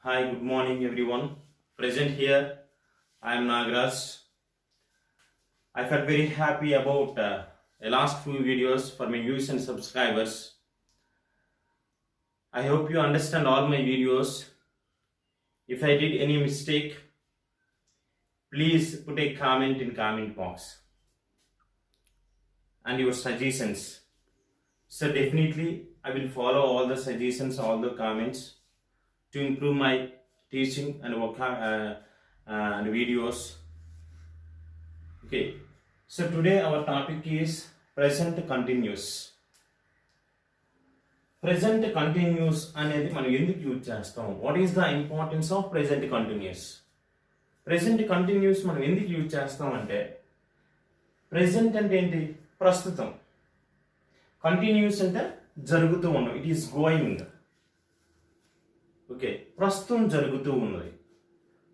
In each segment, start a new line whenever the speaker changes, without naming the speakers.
Hi, good morning everyone. Present here, I am Nagraj. I felt very happy about the last few videos for my views and subscribers. I hope you understand all my videos. If I did any mistake, please put a comment in comment box and your suggestions. So definitely I will follow all the suggestions, all the comments to improve my teaching and and videos. Okay, so today our topic is present continuous. Present continuous అనేది మనం ఎందుకు use చేస్తాం? What is the importance of present continuous? Present continuous మనం ఎందుకు use చేస్తాం అంటే, present అంటే ఏంటి? ప్రస్తుతం. కంటిన్యూస్ అంటే జరుగుతూ ఉండడం, ఇట్ ఈస్ గోయింగ్. ఓకే, ప్రస్తుతం జరుగుతూ ఉన్నది.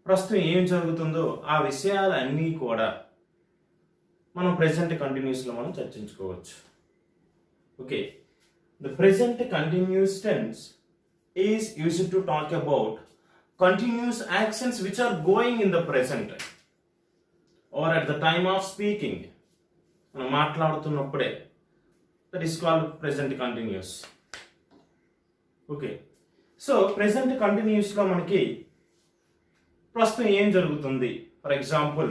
ప్రస్తుతం ఏం జరుగుతుందో ఆ విషయాలన్నీ కూడా మనం ప్రెసెంట్ కంటిన్యూస్లో మనం చర్చించుకోవచ్చు. Okay, the present continuous tense is used to talk about continuous actions which are going in the present or at the time of speaking. మనం మాట్లాడుతున్నప్పుడే, that is called present continuous. Okay, so present కంటిన్యూస్లో మనకి ప్రస్తుతం ఏం జరుగుతుంది? For example,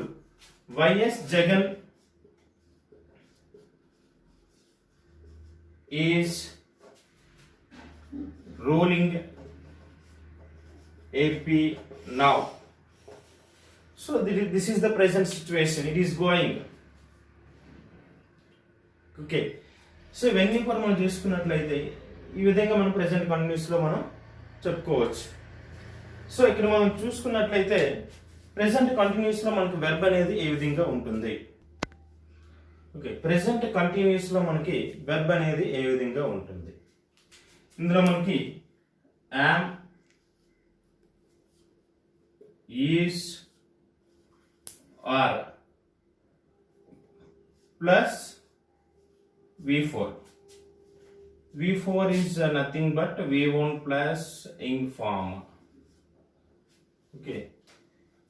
YS Jagan is ruling AP now. So this is the present situation. It is going. Okay. So ఇవన్నీ కూడా మనం చూసుకున్నట్లయితే ఈ విధంగా మనం ప్రెసెంట్ కంటిన్యూస్లో మనం చెప్పుకోవచ్చు. సో ఇక్కడ మనం చూసుకున్నట్లయితే ప్రెసెంట్ కంటిన్యూస్లో మనకు వెర్బ్ అనేది ఏ విధంగా ఉంటుంది? ఓకే, ప్రెసెంట్ కంటిన్యూస్లో మనకి వెర్బ్ అనేది ఏ విధంగా ఉంటుంది? ఇందులో మనకి am, is, are plus V4. V4 is nothing but V1 plus ing form. Okay,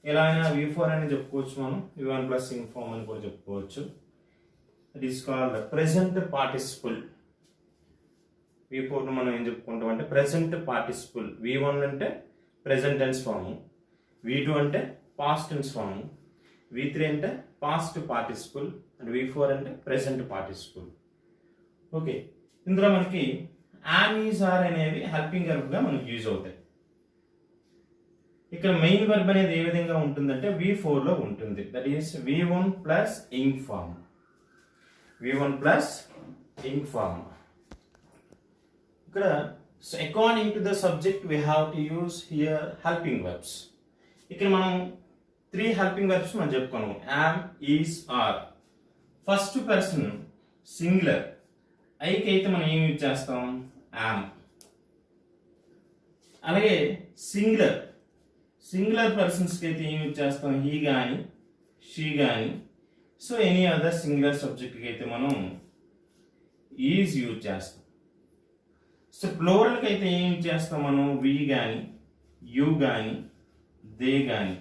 ఎలా అయినా V4 అని చెప్పుకోవచ్చు, మనం V1 plus ing form అని కూడా చెప్పుకోవచ్చు. It is called present participle. V4 మనం ఏం చెప్పుకుంటాం అంటే present participle. V1 అంటే present tense form, V2 అంటే past tense form, V3 అంటే past participle and V4 అంటే present participle. ఓకే, ఇందులో మనకి am, is, are అనేవి హెల్పింగ్ వర్బ్ గా మనకి యూజ్ అవుతాయి. ఇక్కడ మెయిన్ వర్బ్ అనేది ఏ విధంగా ఉంటుందంటే V4 లో ఉంటుంది, that is V1 plus ing form. V1 plus ing form. ఇక్కడ according to the subject we have to use here helping verbs. ఇక్కడ మనం 3 helping verbs మనం చెప్పుకున్నాం, am, is, are. First person singular, ఐకి అయితే మనం ఏం యూజ్ చేస్తాం? am. అలాగే సింగులర్ పర్సన్స్కి అయితే ఏం యూజ్ చేస్తాం? he కానీ she కానీ. సో ఎనీ అదర్ సింగులర్ సబ్జెక్ట్కి అయితే మనం ఈజ్ యూజ్ చేస్తాం. సో ప్లూరల్కి అయితే ఏం యూజ్ చేస్తాం మనం? వి కానీ యూ కానీ దే కానీ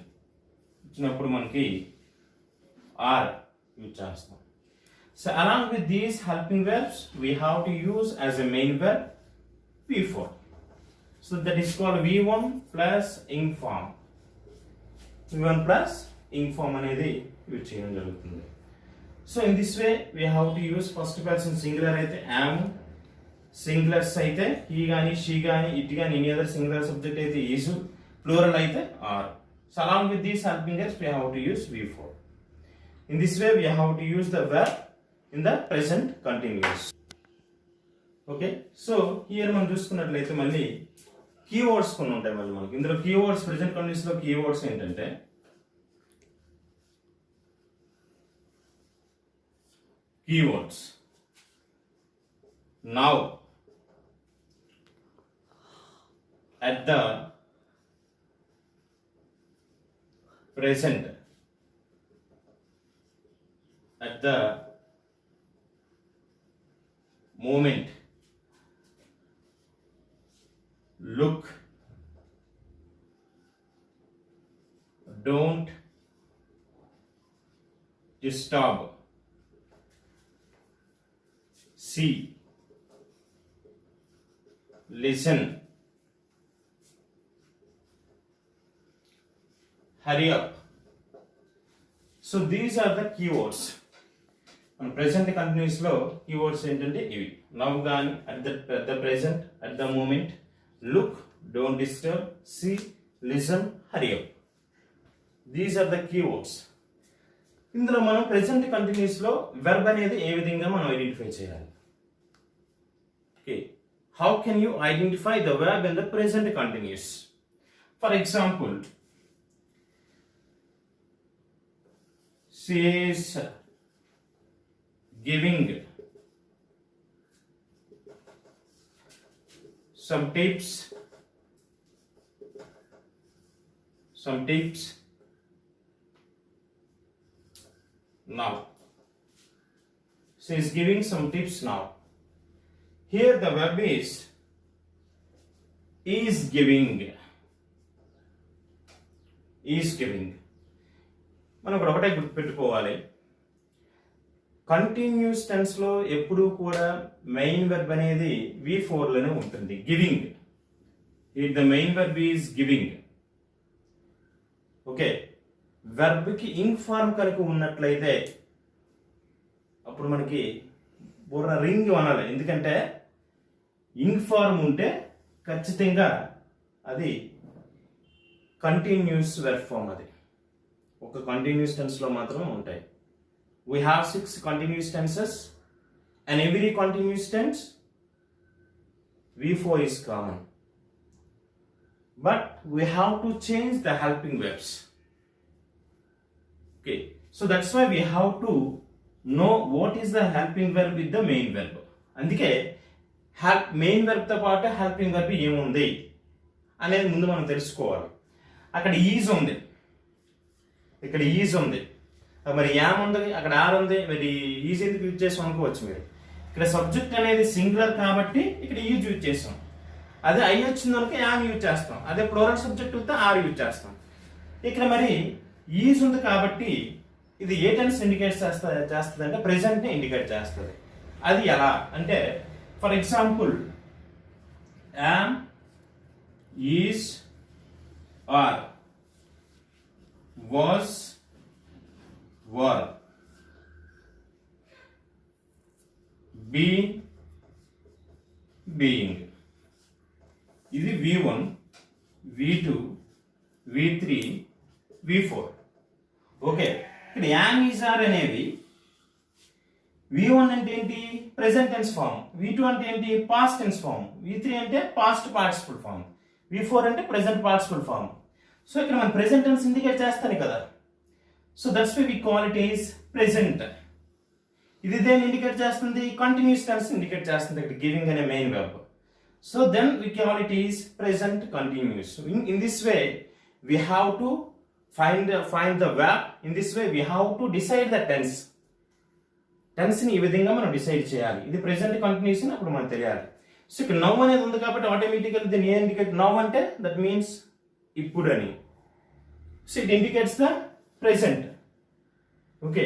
ఇచ్చినప్పుడు మనకి ఆర్ యూజ్ చేస్తాం. So along with these helping verbs we have to use as a main verb V4. So that is called V1 plus ing form. V1 plus ing form అనేది use చేయడం జరుగుతుంది. So in this way we have to use first person singular అయితే yam, singulars అయితే he కానీ she కానీ it కానీ any other singular subject అయితే is, plural అయితే are. So along with these helping verbs we have to use V4. In this way we have to use the verb in the present continuous. Okay, so here మనం చూసుకున్నట్లయితే మళ్ళీ keywords కొన్ని ఉంటాయి. మళ్ళీ మనకి ఇందులో keywords, present continuous లో keywords ఏంటంటే keywords. Now, at the present, at the moment, look, don't disturb, see, listen, hurry up. So these are the keywords. మన ప్రెసెంట్ కంటిన్యూస్ లో కీవర్డ్స్ ఏంటంటే ఇవి. నవ్ గాని, at the present, at the moment, look, don't disturb, see, listen, hurry up. These are the keywords. ఇందులో మనం present continuous లో verb అనేది ఏ విధంగా మనం ఐడెంటిఫై చేయాలి? Okay, how can you identify the verb in the present continuous? For example, she is giving some tips now. She is giving some tips now. Here the verb is giving. మనం ఇక్కడ ఒకటే గుర్తుపెట్టుకోవాలి, continuous tense లో ఎప్పుడూ కూడా main verb అనేది V4 లోనే ఉంటుంది. Giving, the main verb is giving. Okay, verb కి ఇంగ్ ఫార్మ్ కనుక ఉన్నట్లయితే అప్పుడు మనకి బుర్ర రింగ్ అనాలి. ఎందుకంటే ఇంగ్ ఫార్మ్ ఉంటే ఖచ్చితంగా అది కంటిన్యూస్ వెర్బ్ ఫార్మ్. అది ఒక కంటిన్యూస్ టెన్స్ లో మాత్రమే ఉంటాయి. We have 6 continuous tenses, and every continuous tense V4 is common, but we have to change the helping verbs. Okay, so that's why we have to know what is the helping verb with the main verb. అందుకే main verb తో పాటు helping verb ఏముంది అనేది ముందు మనం తెలుసుకోవాలి. అక్కడ is ఉంది, ఇక్కడ ఈజ్ ఉంది, మరి యామ్ ఉంది, అక్కడ ఆర్ ఉంది, మరి ఈజ్ ఎందుకు యూజ్ చేసాం అనుకోవచ్చు మీరు. ఇక్కడ సబ్జెక్ట్ అనేది సింగులర్ కాబట్టి ఇక్కడ ఈజ్ యూజ్ చేస్తాం. అదే ఐ వచ్చింది అనుకో యామ్ యూజ్ చేస్తాం. అదే ప్లూరల్ సబ్జెక్ట్ అయితే ఆర్ యూజ్ చేస్తాం. ఇక్కడ మరి ఈజ్ ఉంది కాబట్టి ఇది ఏ టెన్స్ ఇండికేట్ చేస్తుంది అంటే ప్రెసెంట్ ని ఇండికేట్ చేస్తుంది. అది ఎలా అంటే, for example, am, is, are, was, were, been, being. ఇది V1, V2, V3, V4. Okay, ఇక్కడ యామ్, ఈజ్, ఆర్ అనేవి V1 అంటే ఏంటి? Present tense form. V2 అంటే ఏంటి? Past tense form. V3 అంటే పాస్ట్ పార్టిసిపల్ ఫామ్. V4 అంటే ప్రెసెంట్ పార్టిసిపల్ ఫామ్. సో ఇక్కడ మనం ప్రెసెంట్ టెన్స్ ఇండికేట్ చేస్తాను కదా. So that's why we call it is present. ఇది దేన్ని ఇండికేట్ చేస్తుంది? కంటిన్యూస్ టెన్స్ ఇండికేట్ చేస్తుంది ఇక్కడ గివింగ్ అనే main verb. So then we call it is present continuous. In this way we have to find the verb. In this way we have to decide the tense. Tense ని ఈ విధంగా మనం decide చేయాలి. ఇది present continuous అని అప్పుడు మనకు తెలియాలి. సో ఇక్కడ నౌ అనేది ఉంది కాబట్టి ఆటోమేటికల్ దీన్ని ఏ ఇండికేట్? నౌ అంటే దట్ మీన్స్ ఇప్పుడు అని. So it indicates the present. Okay,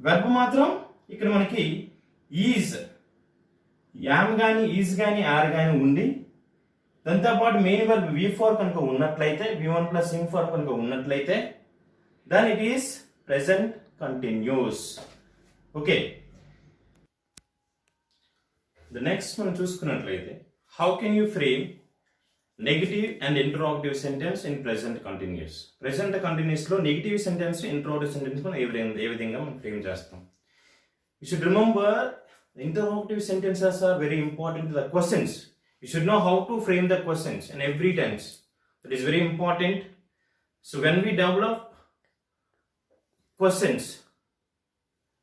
verb మాత్రం ఇక్కడ మనకి ఈజ్, యామ్ కానీ, ఈజ్ కానీ, ఆర్ కానీ ఉండి దాంతోపాటు మెయిన్ వెర్బ్ V4 కనుక ఉన్నట్లయితే, V1 ప్లస్ ఇంగ్ ఫార్మ్ కనుక ఉన్నట్లయితే then it is present continuous. Okay, the next మనం చూసుకున్నట్లయితే, how can you frame negative and interrogative sentence in present continuous. Present continuous లో నెగటివ్ సెంటెన్స్, ఇంటరాగేటివ్ సెంటెన్స్ మనం ఏ విధంగా మనం ఫ్రేమ్ చేస్తాం? You should remember interrogative sentences are very important to the questions. You should know how to frame the questions in every tense. That is very important. So when we develop questions,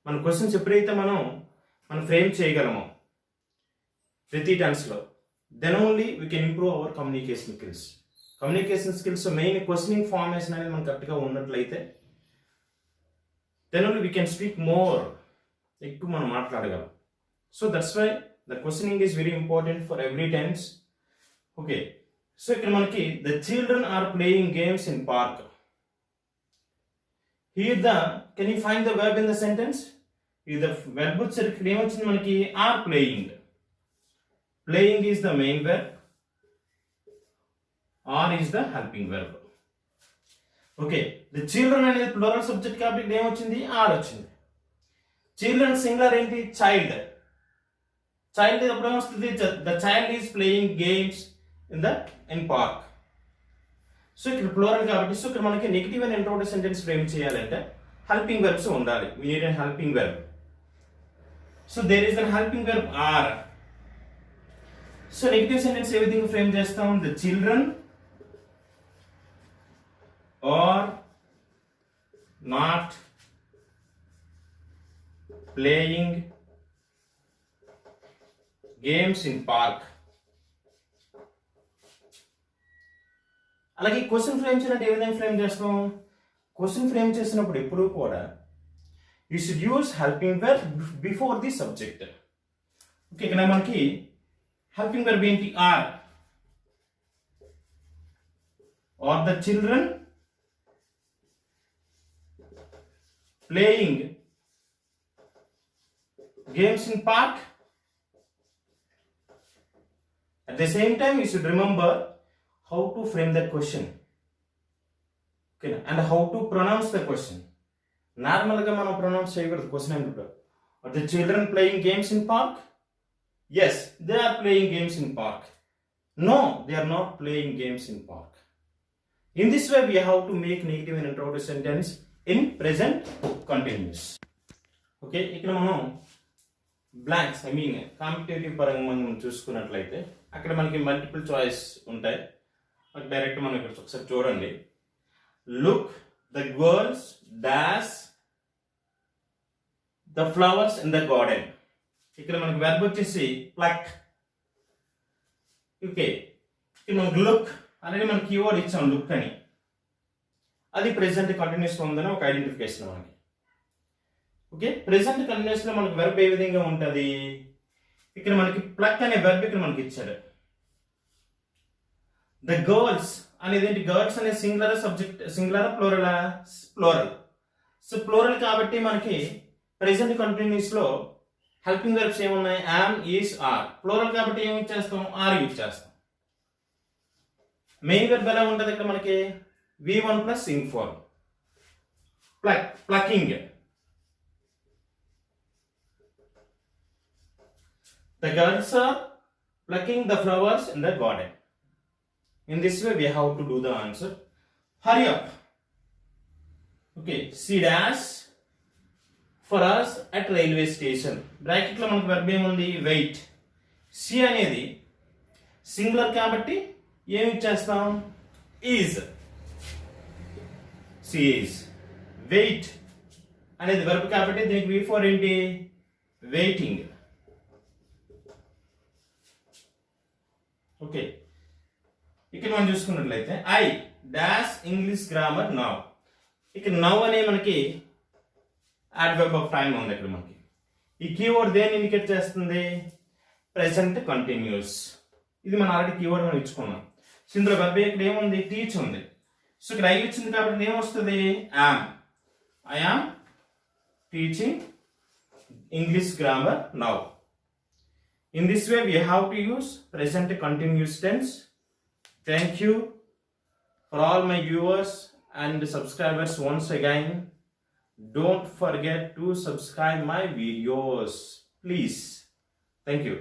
మన questions ఎప్పుడైతే మనం frame చేయగలమో ప్రతి tense లో, then only we can improve our communication skills. Communication skills main questioning formation అనేది మనం correct గా ఉన్నట్లయితే then only we can speak more, ఎక్కువ మనం మాట్లాడగలం. So that's why the questioning is very important for every tense. Okay, so ఇక్కడ మనకి the children are playing games in park. Here the, can you find the verb in the sentence? Here the verb వచ్చేసరికి ఇక్కడ ఏమొచ్చింది మనకి are playing. Playing is the main verb. Are is the helping verb. Okay, the children అనేది plural subject కాబట్టి ఇక్కడ ఏమొచ్చింది are వచ్చింది. Children singular ఏంటి child. Child ఎప్పుడు వస్తుంది the child is playing games in park. So ఇక్కడ plural కాబట్టి సో ఇక్కడ మనకి నెగటివ్ అండ్ ఇంట్రోడక్టివ్ సెంటెన్స్ ఫ్రేమ్ చేయాలంటే helping verbs ఉండాలి. We need a helping verb. So there is a helping verb are. So negative sentence ఏ విధంగా frame చేస్తాం? The children are not playing games in park. అలాగే question frame చేయాలంటే ఏ విధంగా frame చేస్తాం? Question frame చేసినప్పుడు ఎప్పుడూ కూడా you should use helping verb before the subject. Okay, ఇక్కడ మనకి helping verb ఏంటి are. Are the children playing games in park? At the same time, you should remember how to frame that question. Okay, and how to pronounce the question. Normal ga manam pronounce cheyakudadu question antunnadu. Are the children playing games in park? Yes, they are playing games in park. No, they are not playing games in park. In this way, we have to make negative and interrogative sentence in present continuous. Okay, ఇక్కడ మనం blanks competitive పరంగా మనం చూసుకున్నట్లయితే అక్కడ మనకి multiple choice ఉంటాయి. Direct మనం ఇక్కడ ఒకసారి చూడండి. Look the girls dash the flowers in the garden. ఇక్కడ మనకి వెర్బ్ వచ్చేసి ప్లక్. ఓకే, ఇక్కడ మనకి లుక్ అలాగే మనకి కీవర్డ్ ఇచ్చాం లుక్ అని. అది ప్రెసెంట్ కంటిన్యూస్ ఉందని ఒక ఐడెంటిఫికేషన్ మనకి. ఓకే, ప్రెసెంట్ కంటిన్యూస్ లో మనకి వెర్బ్ ఏ విధంగా ఉంటుంది? ఇక్కడ మనకి ప్లక్ అనే వెర్బ్ ఇక్కడ మనకి ఇచ్చాడు. ద గర్ల్స్ అనేది ఏంటి? గర్ల్స్ అనే singular subject, singular plural? Plural. So plural కాబట్టి మనకి ప్రెసెంట్ కంటిన్యూస్ లో హెల్పింగ్ వెర్బ్స్ ఏమున్నాయి? Am, is, are. ప్లూరల్ కాబట్టి ఏమి ఇచ్చేస్తాం? ఆర్ యూజ్ చేస్తాం. మెయిన్ వెర్బ్ ఎలా ఉంటుంది ఇక్కడ మనకి? V1 plus ing form. Plucking. The girls are plucking the flowers in the garden. In this way, we have to do the answer. Hurry up. Okay, she dash for us at railway station. Bracket లో మనకు verb ఏముంది? Wait. She అనేది singular కాబట్టి ఏమి ఇచ్చేస్తాం? Is. She is. Wait అనేది verb కాబట్టి దీనికి V4 ఏంటి? Waiting. ఓకే, ఇక్కడ మనం చూసుకున్నట్లయితే I dash English grammar now. ఇక్కడ నౌ అనే మనకి adverb of time ఉంది. ఇక్కడ మనకి ఈ కీవర్డ్ దేన్ని ఇండికేట్ చేస్తుంది? Present continuous. ఇది మనం ఆల్రెడీ కీవర్డ్ మనం ఇచ్చుకున్నాం. సో ఇందులో verb ఇక్కడ ఏముంది? టీచ్ ఉంది. సో ఇక్కడ ఐ వచ్చింది కాబట్టి ఏమొస్తుంది? Yam. I am teaching English grammar now. In this way, we have to use present continuous tense. Thank you for all my viewers and subscribers once again. Don't forget to subscribe my videos, please. Thank you.